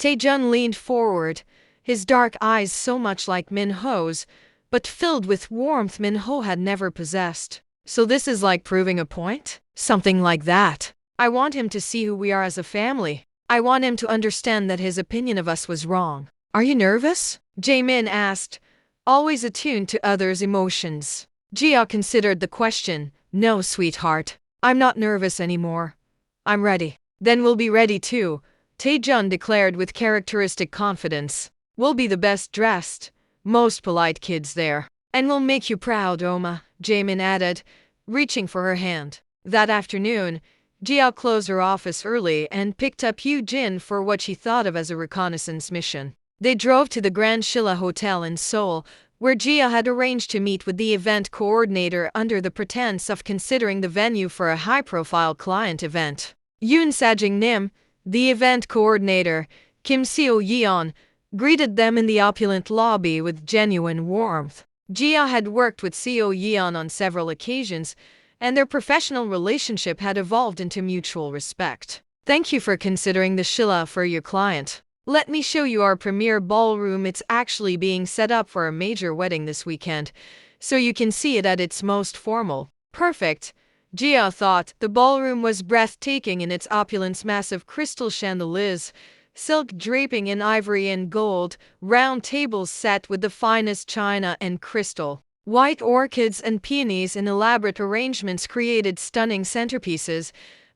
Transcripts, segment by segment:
Taejun leaned forward, his dark eyes so much like Min-ho's, but filled with warmth Min-ho had never possessed. So this is like proving a point? Something like that. I want him to see who we are as a family. I want him to understand that his opinion of us was wrong. Are you nervous? Jae-min asked, always attuned to others' emotions. Jia considered the question. No, sweetheart. I'm not nervous anymore. I'm ready. Then we'll be ready too, Taejun declared with characteristic confidence. We'll be the best dressed, most polite kids there. And we'll make you proud, Oma, Jaemin added, reaching for her hand. That afternoon, Jia closed her office early and picked up Yoo-jin for what she thought of as a reconnaissance mission. They drove to the Grand Shilla Hotel in Seoul, where Jia had arranged to meet with the event coordinator under the pretense of considering the venue for a high-profile client event. Yoon Sajing Nim, the event coordinator, Kim Seo-yeon, greeted them in the opulent lobby with genuine warmth. Jia had worked with Seo-yeon on several occasions, and their professional relationship had evolved into mutual respect. Thank you for considering the Shilla for your client. Let me show you our premier ballroom. It's actually being set up for a major wedding this weekend, so you can see it at its most formal. Perfect, Jia thought. The ballroom was breathtaking in its opulence, massive crystal chandeliers, silk draping in ivory and gold, round tables set with the finest china and crystal. White orchids and peonies in elaborate arrangements created stunning centerpieces,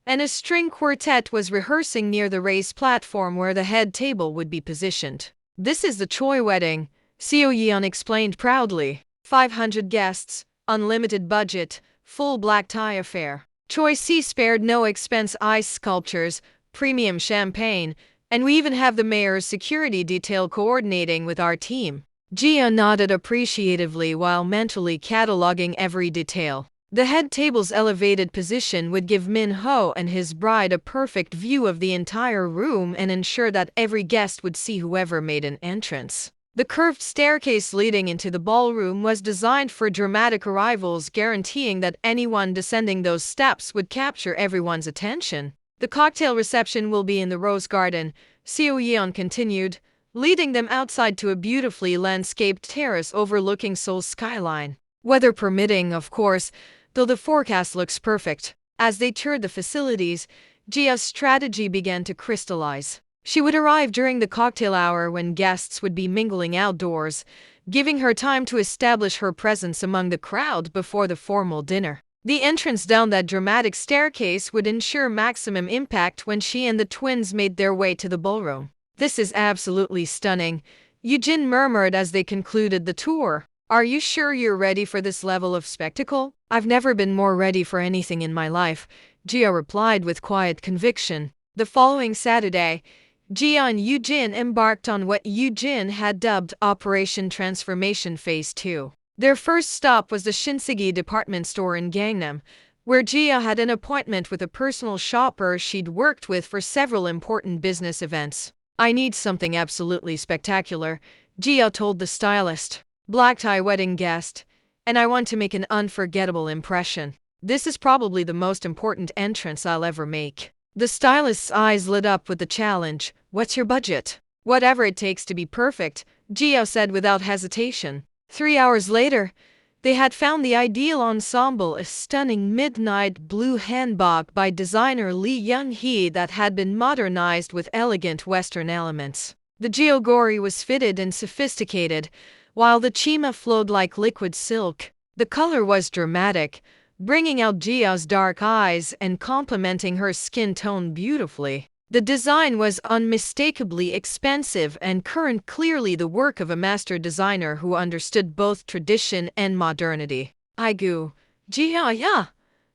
and a string quartet was rehearsing near the raised platform where the head table would be positioned. This is the Choi wedding, Seo-yeon explained proudly. 500 guests, unlimited budget, full black tie affair. Choi spared no expense, ice sculptures, premium champagne, and we even have the mayor's security detail coordinating with our team. Jia nodded appreciatively while mentally cataloging every detail. The head table's elevated position would give Min-ho and his bride a perfect view of the entire room and ensure that every guest would see whoever made an entrance. The curved staircase leading into the ballroom was designed for dramatic arrivals, guaranteeing that anyone descending those steps would capture everyone's attention. The cocktail reception will be in the Rose Garden, Seo-yeon continued, leading them outside to a beautifully landscaped terrace overlooking Seoul's skyline. Weather permitting, of course, though the forecast looks perfect. As they toured the facilities, Jia's strategy began to crystallize. She would arrive during the cocktail hour when guests would be mingling outdoors, giving her time to establish her presence among the crowd before the formal dinner. The entrance down that dramatic staircase would ensure maximum impact when she and the twins made their way to the ballroom. This is absolutely stunning, Yoo-jin murmured as they concluded the tour. Are you sure you're ready for this level of spectacle? I've never been more ready for anything in my life, Jia replied with quiet conviction. The following Saturday, Jia and Yoo-jin embarked on what Yoo-jin had dubbed Operation Transformation Phase 2. Their first stop was the Shinsegae department store in Gangnam, where Jia had an appointment with a personal shopper she'd worked with for several important business events. I need something absolutely spectacular, Jia told the stylist. Black tie wedding guest, and I want to make an unforgettable impression. This is probably the most important entrance I'll ever make. The stylist's eyes lit up with the challenge. What's your budget? Whatever it takes to be perfect, Jia said without hesitation. 3 hours later, they had found the ideal ensemble, a stunning midnight blue hanbok by designer Lee Young-hee that had been modernized with elegant Western elements. The jeogori was fitted and sophisticated, while the chima flowed like liquid silk. The color was dramatic, bringing out Jia's dark eyes and complementing her skin tone beautifully. The design was unmistakably expensive and current, clearly the work of a master designer who understood both tradition and modernity. Aigu, Jia, yeah,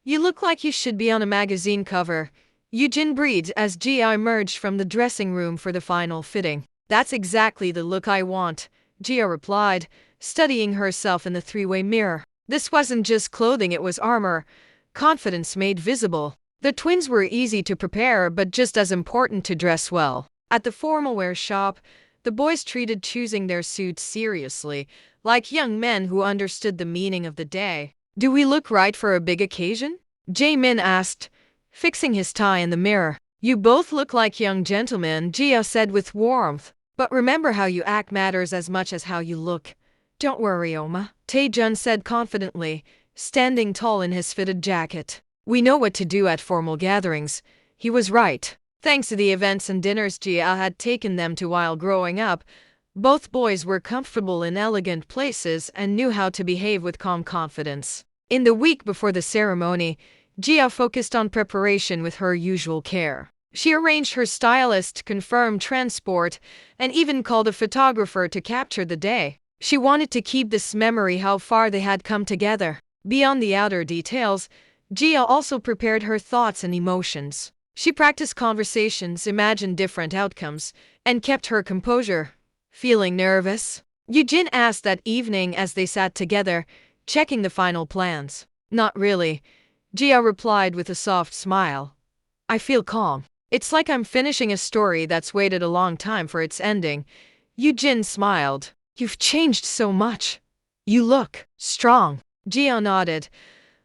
you look like you should be on a magazine cover, Yoo-jin breathed as Jia emerged from the dressing room for the final fitting. That's exactly the look I want, Jia replied, studying herself in the three-way mirror. This wasn't just clothing, it was armor, confidence made visible. The twins were easy to prepare but just as important to dress well. At the formal wear shop, the boys treated choosing their suits seriously, like young men who understood the meaning of the day. Do we look right for a big occasion? Jae-min asked, fixing his tie in the mirror. You both look like young gentlemen, Gia said with warmth. But remember, how you act matters as much as how you look. Don't worry, Oma, Taejun said confidently, standing tall in his fitted jacket. We know what to do at formal gatherings. He was right. Thanks to the events and dinners Gia had taken them to while growing up, both boys were comfortable in elegant places and knew how to behave with calm confidence. In the week before the ceremony, Gia focused on preparation with her usual care. She arranged her stylist to confirm transport and even called a photographer to capture the day. She wanted to keep this memory how far they had come together. Beyond the outer details, Gia also prepared her thoughts and emotions. She practiced conversations, imagined different outcomes, and kept her composure. Feeling nervous? Eugene asked that evening as they sat together, checking the final plans. Not really, Gia replied with a soft smile. I feel calm. It's like I'm finishing a story that's waited a long time for its ending. Eugene smiled. You've changed so much. You look strong. Gia nodded.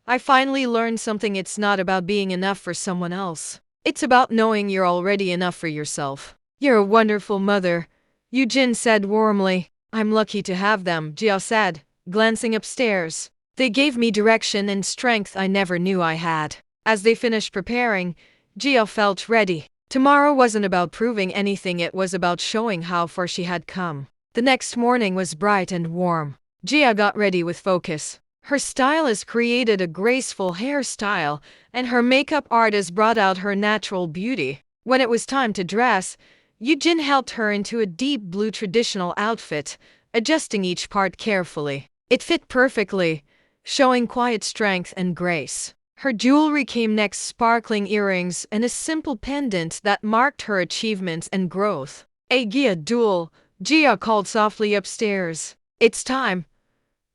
I finally learned something. It's not about being enough for someone else. It's about knowing you're already enough for yourself. You're a wonderful mother, Eugene said warmly. I'm lucky to have them, Gia said, glancing upstairs. They gave me direction and strength I never knew I had. As they finished preparing, Gia felt ready. Tomorrow wasn't about proving anything, it was about showing how far she had come. The next morning was bright and warm. Gia got ready with focus. Her stylist created a graceful hairstyle, and her makeup artist brought out her natural beauty. When it was time to dress, Eugene helped her into a deep blue traditional outfit, adjusting each part carefully. It fit perfectly, showing quiet strength and grace. Her jewelry came next, sparkling earrings and a simple pendant that marked her achievements and growth. Gia duel, Gia called softly upstairs. It's time.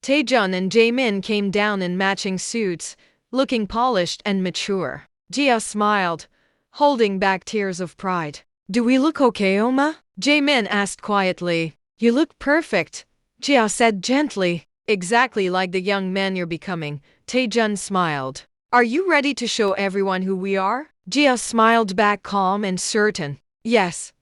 Taejun and Jaemin came down in matching suits, looking polished and mature. Gia smiled, holding back tears of pride. Do we look okay, Oma? Jaemin asked quietly. You look perfect, Gia said gently. Exactly like the young man you're becoming, Taejun smiled. Are you ready to show everyone who we are? Gia smiled back, calm and certain. Yes.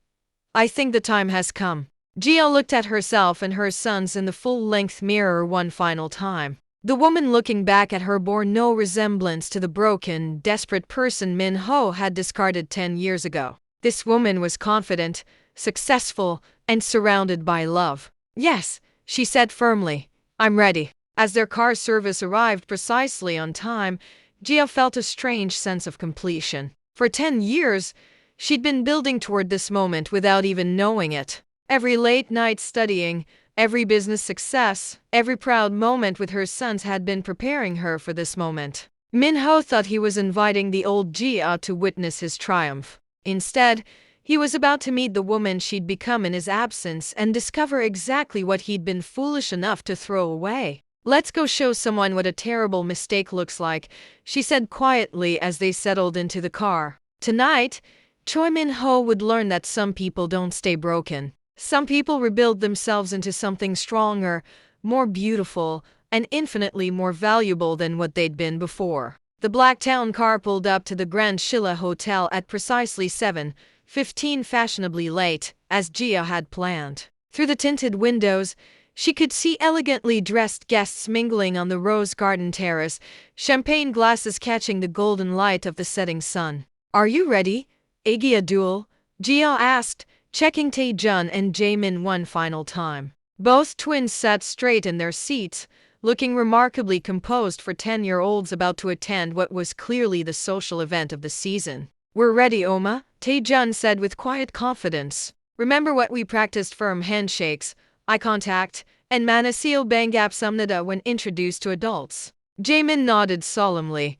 I think the time has come. Gia looked at herself and her sons in the full-length mirror one final time. The woman looking back at her bore no resemblance to the broken, desperate person Min Ho had discarded 10 years ago. This woman was confident, successful, and surrounded by love. Yes, she said firmly. I'm ready. As their car service arrived precisely on time, Gia felt a strange sense of completion. For 10 years, she'd been building toward this moment without even knowing it. Every late night studying, every business success, every proud moment with her sons had been preparing her for this moment. Min Ho thought he was inviting the old Gia to witness his triumph. Instead, he was about to meet the woman she'd become in his absence and discover exactly what he'd been foolish enough to throw away. Let's go show someone what a terrible mistake looks like, she said quietly as they settled into the car. Tonight, Choi Min Ho would learn that some people don't stay broken. Some people rebuild themselves into something stronger, more beautiful, and infinitely more valuable than what they'd been before. The Blacktown car pulled up to the Grand Shilla Hotel at precisely 7:15, fashionably late, as Gia had planned. Through the tinted windows, she could see elegantly dressed guests mingling on the rose garden terrace, champagne glasses catching the golden light of the setting sun. Are you ready, Gia duel? Gia asked, checking Taejun and Jaemin one final time. Both twins sat straight in their seats, looking remarkably composed for 10-year-olds about to attend what was clearly the social event of the season. We're ready, Oma, Taejun said with quiet confidence. Remember what we practiced: firm handshakes, eye contact, and manasio bangap sumnada when introduced to adults. Jaemin nodded solemnly.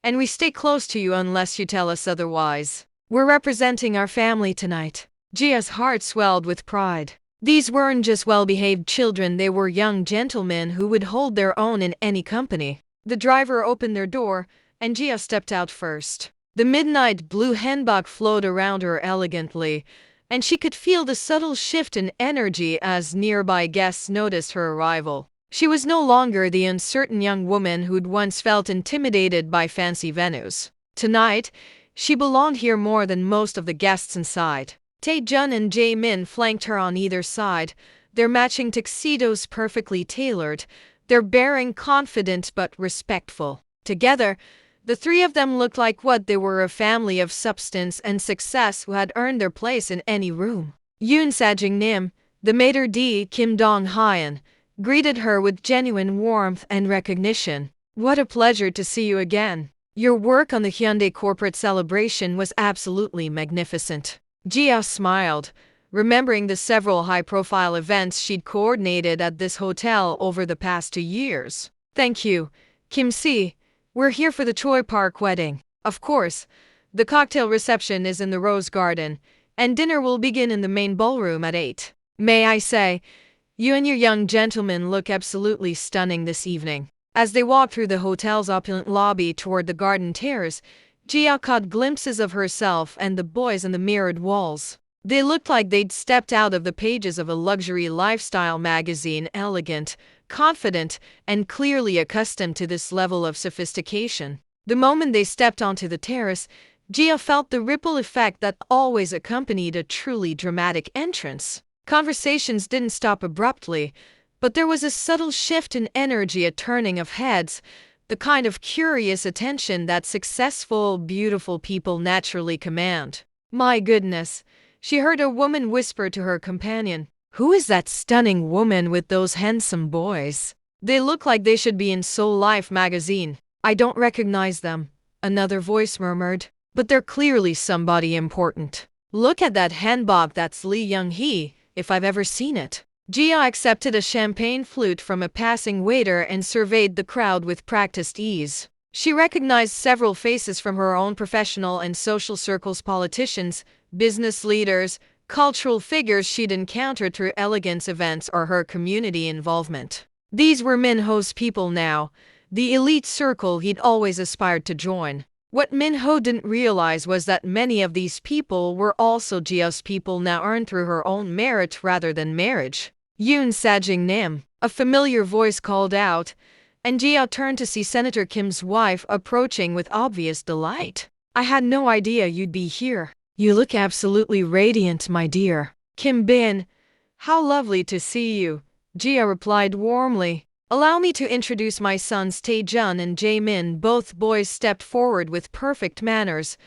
And we stay close to you unless you tell us otherwise. We're representing our family tonight. Gia's heart swelled with pride. These weren't just well-behaved children, they were young gentlemen who would hold their own in any company. The driver opened their door, and Gia stepped out first. The midnight blue hanbok flowed around her elegantly, and she could feel the subtle shift in energy as nearby guests noticed her arrival. She was no longer the uncertain young woman who'd once felt intimidated by fancy venues. Tonight, She belonged here more than most of the guests inside. Tae-jun and Jae-min flanked her on either side, their matching tuxedos perfectly tailored, their bearing confident but respectful. Together, the three of them looked like what they were, a family of substance and success who had earned their place in any room. Yoon Sajing-nim, the maitre d' Kim Dong-hyun, greeted her with genuine warmth and recognition. What a pleasure to see you again. Your work on the Hyundai corporate celebration was absolutely magnificent. Jia smiled, remembering the several high-profile events she'd coordinated at this hotel over the past 2 years. Thank you, Kim Si. We're here for the Choi Park wedding. Of course, the cocktail reception is in the Rose Garden, and dinner will begin in the main ballroom at 8. May I say, you and your young gentleman look absolutely stunning this evening. As they walked through the hotel's opulent lobby toward the garden terrace, Jia caught glimpses of herself and the boys in the mirrored walls. They looked like they'd stepped out of the pages of a luxury lifestyle magazine, elegant, confident, and clearly accustomed to this level of sophistication. The moment they stepped onto the terrace, Jia felt the ripple effect that always accompanied a truly dramatic entrance. Conversations didn't stop abruptly, but there was a subtle shift in energy, a turning of heads, the kind of curious attention that successful, beautiful people naturally command. My goodness, she heard a woman whisper to her companion. Who is that stunning woman with those handsome boys? They look like they should be in Seoul Life magazine. I don't recognize them, another voice murmured, but they're clearly somebody important. Look at that hanbok, that's Lee Young-hee, if I've ever seen it. Jia accepted a champagne flute from a passing waiter and surveyed the crowd with practiced ease. She recognized several faces from her own professional and social circles, politicians, business leaders, cultural figures she'd encountered through elegance events or her community involvement. These were Min-ho's people now, the elite circle he'd always aspired to join. What Min-ho didn't realize was that many of these people were also Jia's people, now earned through her own merit rather than marriage. Yoon Sajing-nim, a familiar voice called out, and Jia turned to see Senator Kim's wife approaching with obvious delight. I had no idea you'd be here. You look absolutely radiant, my dear. Kim Bin, how lovely to see you, Jia replied warmly. Allow me to introduce my sons Tae-jun and Jae-min. Both boys stepped forward with perfect manners,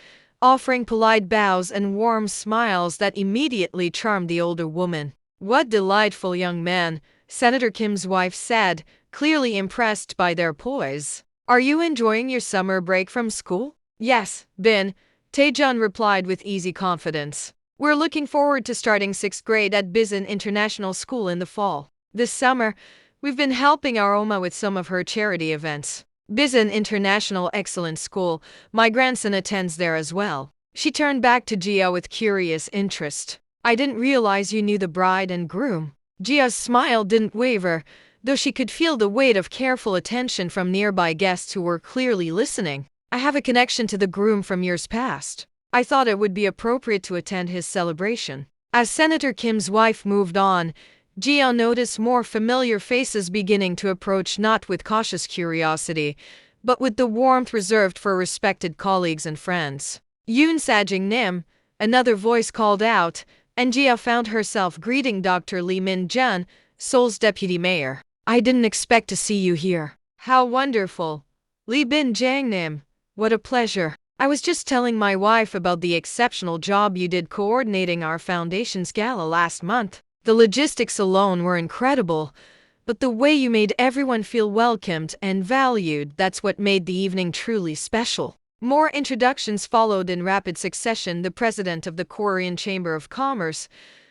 offering polite bows and warm smiles that immediately charmed the older woman. What delightful young men, Senator Kim's wife said, clearly impressed by their poise. Are you enjoying your summer break from school? Yes, Bin, Tae-jun replied with easy confidence. We're looking forward to starting 6th grade at Bisan International School in the fall. This summer, we've been helping our Oma with some of her charity events. Bisan International Excellent School, my grandson attends there as well. She turned back to Jia with curious interest. I didn't realize you knew the bride and groom. Jia's smile didn't waver, though she could feel the weight of careful attention from nearby guests who were clearly listening. I have a connection to the groom from years past. I thought it would be appropriate to attend his celebration. As Senator Kim's wife moved on, Jia noticed more familiar faces beginning to approach, not with cautious curiosity, but with the warmth reserved for respected colleagues and friends. Yoon Sajing-nim, another voice called out, and Jia found herself greeting Dr. Lee Min-jun, Seoul's deputy mayor. I didn't expect to see you here. How wonderful. Lee Bin-jang-nim, what a pleasure. I was just telling my wife about the exceptional job you did coordinating our foundation's gala last month. The logistics alone were incredible, but the way you made everyone feel welcomed and valued, that's what made the evening truly special. More introductions followed in rapid succession. The president of the Korean Chamber of Commerce,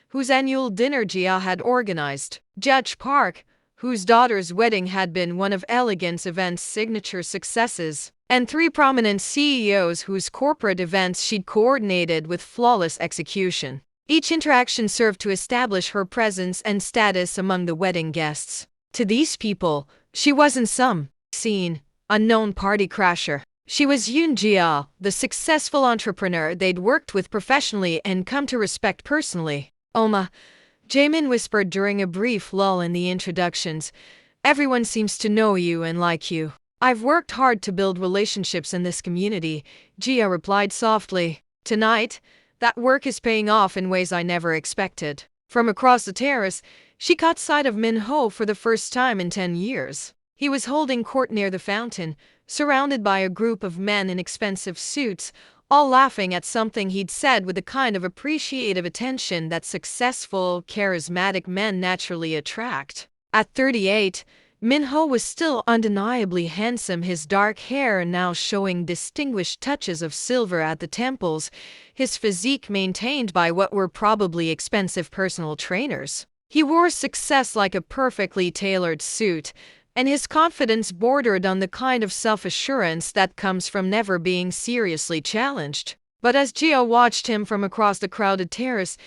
whose annual dinner Jia had organized, Judge Park, whose daughter's wedding had been one of Elegance Events' signature successes, and 3 prominent CEOs whose corporate events she'd coordinated with flawless execution. Each interaction served to establish her presence and status among the wedding guests. To these people, she wasn't some seen, unknown party crasher. She was Yoon Jia, the successful entrepreneur they'd worked with professionally and come to respect personally. Oma, Jaemin whispered during a brief lull in the introductions. Everyone seems to know you and like you. I've worked hard to build relationships in this community, Gia replied softly. Tonight, that work is paying off in ways I never expected. From across the terrace, she caught sight of Min-ho for the first time in 10 years. He was holding court near the fountain, surrounded by a group of men in expensive suits, all laughing at something he'd said with the kind of appreciative attention that successful, charismatic men naturally attract. At 38, Min-ho was still undeniably handsome, his dark hair now showing distinguished touches of silver at the temples, his physique maintained by what were probably expensive personal trainers. He wore success like a perfectly tailored suit, and his confidence bordered on the kind of self-assurance that comes from never being seriously challenged. But as Gia watched him from across the crowded terrace,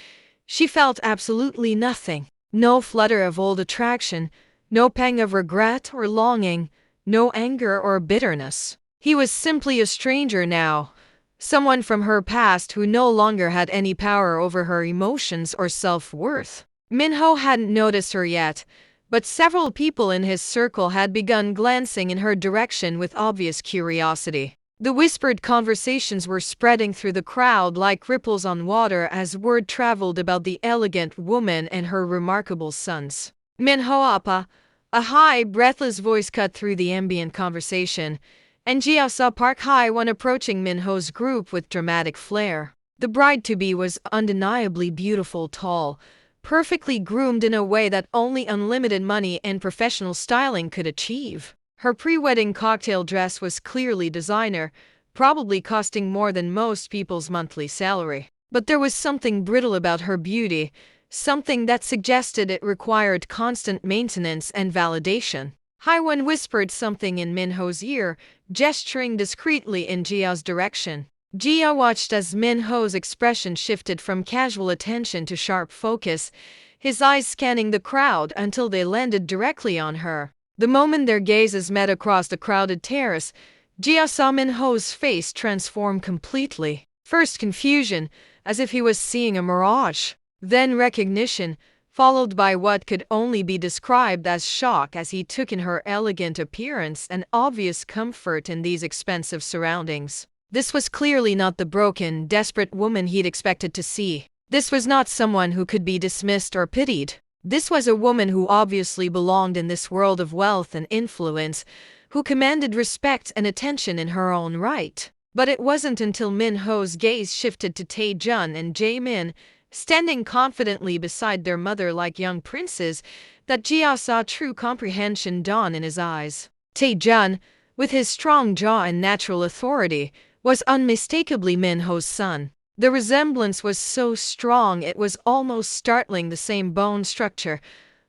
she felt absolutely nothing. No flutter of old attraction, no pang of regret or longing, no anger or bitterness. He was simply a stranger now, someone from her past who no longer had any power over her emotions or self-worth. Min-ho hadn't noticed her yet, but several people in his circle had begun glancing in her direction with obvious curiosity. The whispered conversations were spreading through the crowd like ripples on water as word traveled about the elegant woman and her remarkable sons. Min-ho appa, a high, breathless voice cut through the ambient conversation, and Gia saw Park Hae-won approaching Min-ho's group with dramatic flair. The bride-to-be was undeniably beautiful, tall, perfectly groomed in a way that only unlimited money and professional styling could achieve. Her pre-wedding cocktail dress was clearly designer, probably costing more than most people's monthly salary. But there was something brittle about her beauty, something that suggested it required constant maintenance and validation. Hae-won whispered something in Min-ho's ear, gesturing discreetly in Jia's direction. Gia watched as Min-ho's expression shifted from casual attention to sharp focus, his eyes scanning the crowd until they landed directly on her. The moment their gazes met across the crowded terrace, Gia saw Min-ho's face transform completely. First confusion, as if he was seeing a mirage. Then recognition, followed by what could only be described as shock as he took in her elegant appearance and obvious comfort in these expensive surroundings. This was clearly not the broken, desperate woman he'd expected to see. This was not someone who could be dismissed or pitied. This was a woman who obviously belonged in this world of wealth and influence, who commanded respect and attention in her own right. But it wasn't until Min-ho's gaze shifted to Tae-jun and Jae-min, standing confidently beside their mother like young princes, that Gia saw true comprehension dawn in his eyes. Tae-jun, with his strong jaw and natural authority, was unmistakably Min-ho's son. The resemblance was so strong it was almost startling. The same bone structure,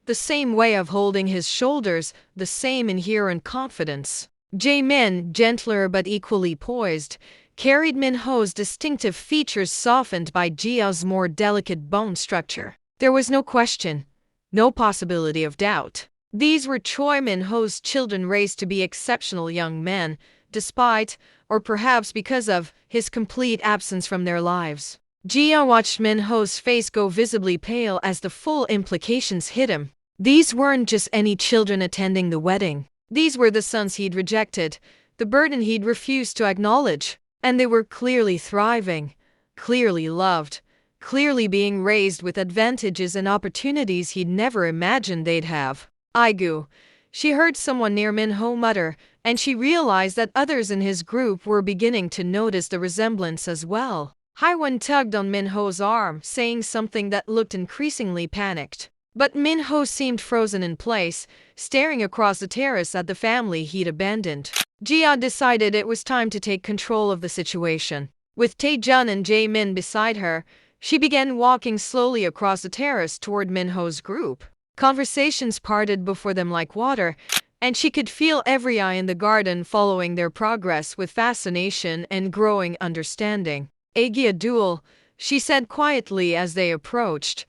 the same way of holding his shoulders, the same inherent confidence. Jae-min, gentler but equally poised, carried Min-ho's distinctive features softened by Jia's more delicate bone structure. There was no question, no possibility of doubt. These were Choi Min-ho's children, raised to be exceptional young men, despite, or perhaps because of, his complete absence from their lives. Gia watched Min-ho's face go visibly pale as the full implications hit him. These weren't just any children attending the wedding. These were the sons he'd rejected, the burden he'd refused to acknowledge. And they were clearly thriving, clearly loved, clearly being raised with advantages and opportunities he'd never imagined they'd have. Aigu, she heard someone near Min-ho mutter, and she realized that others in his group were beginning to notice the resemblance as well. Hae-won tugged on Min-ho's arm, saying something that looked increasingly panicked. But Min-ho seemed frozen in place, staring across the terrace at the family he'd abandoned. Gia decided it was time to take control of the situation. With Tae-jun and Jae-min beside her, she began walking slowly across the terrace toward Min-ho's group. Conversations parted before them like water, and she could feel every eye in the garden following their progress with fascination and growing understanding. Aegya duel, she said quietly as they approached.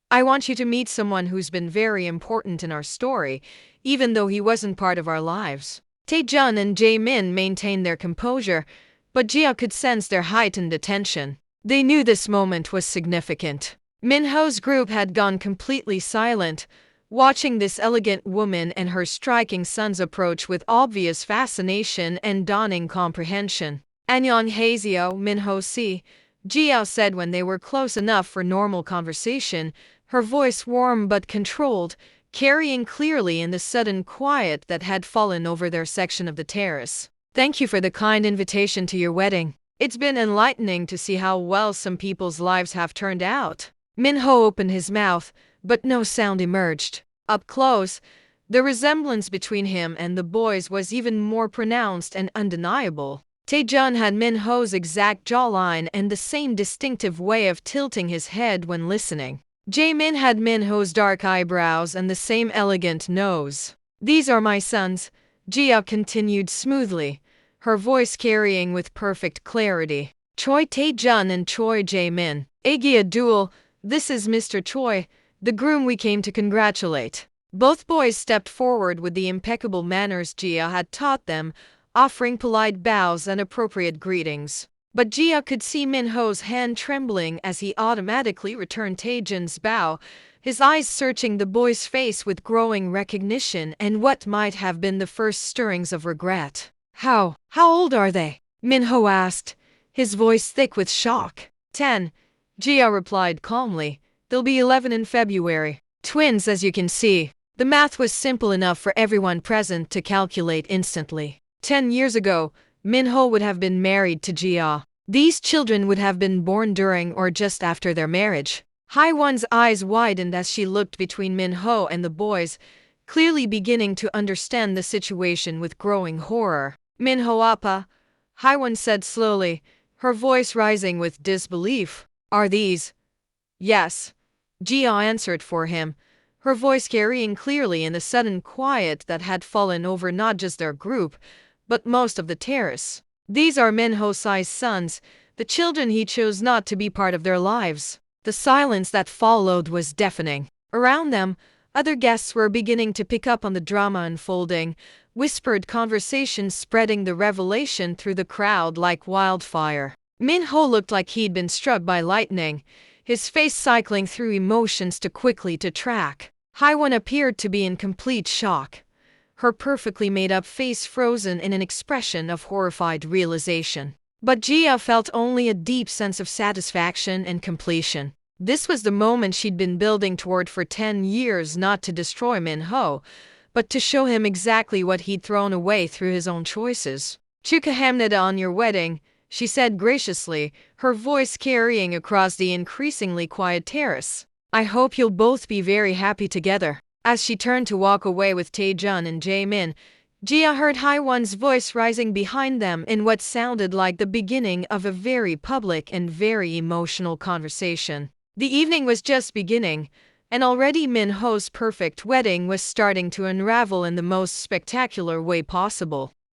I want you to meet someone who's been very important in our story, even though he wasn't part of our lives. Tae-jun and Jae-min maintained their composure, but Gia could sense their heightened attention. They knew this moment was significant. Min-ho's group had gone completely silent, watching this elegant woman and her striking sons approach with obvious fascination and dawning comprehension. "안녕하세요, Minho si," Jiao said when they were close enough for normal conversation, her voice warm but controlled, carrying clearly in the sudden quiet that had fallen over their section of the terrace. "Thank you for the kind invitation to your wedding. It's been enlightening to see how well some people's lives have turned out." Minho opened his mouth, but no sound emerged. Up close, the resemblance between him and the boys was even more pronounced and undeniable. Taejun had Minho's exact jawline and the same distinctive way of tilting his head when listening. Jaemin had Minho's dark eyebrows and the same elegant nose. "These are my sons," Jia continued smoothly, her voice carrying with perfect clarity. "Choi Taejun and Choi Jaemin. Agia Duel, this is Mr. Choi, the groom we came to congratulate." Both boys stepped forward with the impeccable manners Jia had taught them, offering polite bows and appropriate greetings. But Jia could see Minho's hand trembling as he automatically returned Taejun's bow, his eyes searching the boy's face with growing recognition and what might have been the first stirrings of regret. How old are they?" Minho asked, his voice thick with shock. 10, Jia replied calmly. "They'll be 11 in February. Twins, as you can see." The math was simple enough for everyone present to calculate instantly. 10 years ago, Minho would have been married to Jia. These children would have been born during or just after their marriage. Haiwon's eyes widened as she looked between Minho and the boys, clearly beginning to understand the situation with growing horror. "Minho appa," Haiwon said slowly, her voice rising with disbelief. "Are these?" "Yes," Jia answered for him, her voice carrying clearly in the sudden quiet that had fallen over not just their group, but most of the terrace. "These are Minho-sized sons, the children he chose not to be part of their lives." The silence that followed was deafening. Around them, other guests were beginning to pick up on the drama unfolding, whispered conversations spreading the revelation through the crowd like wildfire. Minho looked like he'd been struck by lightning, his face cycling through emotions too quickly to track. Haiwon appeared to be in complete shock, her perfectly made-up face frozen in an expression of horrified realization. But Jia felt only a deep sense of satisfaction and completion. This was the moment she'd been building toward for 10 years, not to destroy Minho, but to show him exactly what he'd thrown away through his own choices. "Chukahamnida on your wedding," she said graciously, her voice carrying across the increasingly quiet terrace. "I hope you'll both be very happy together." As she turned to walk away with Taejun and Jaemin, Jia heard Haiwon's voice rising behind them in what sounded like the beginning of a very public and very emotional conversation. The evening was just beginning, and already Minho's perfect wedding was starting to unravel in the most spectacular way possible.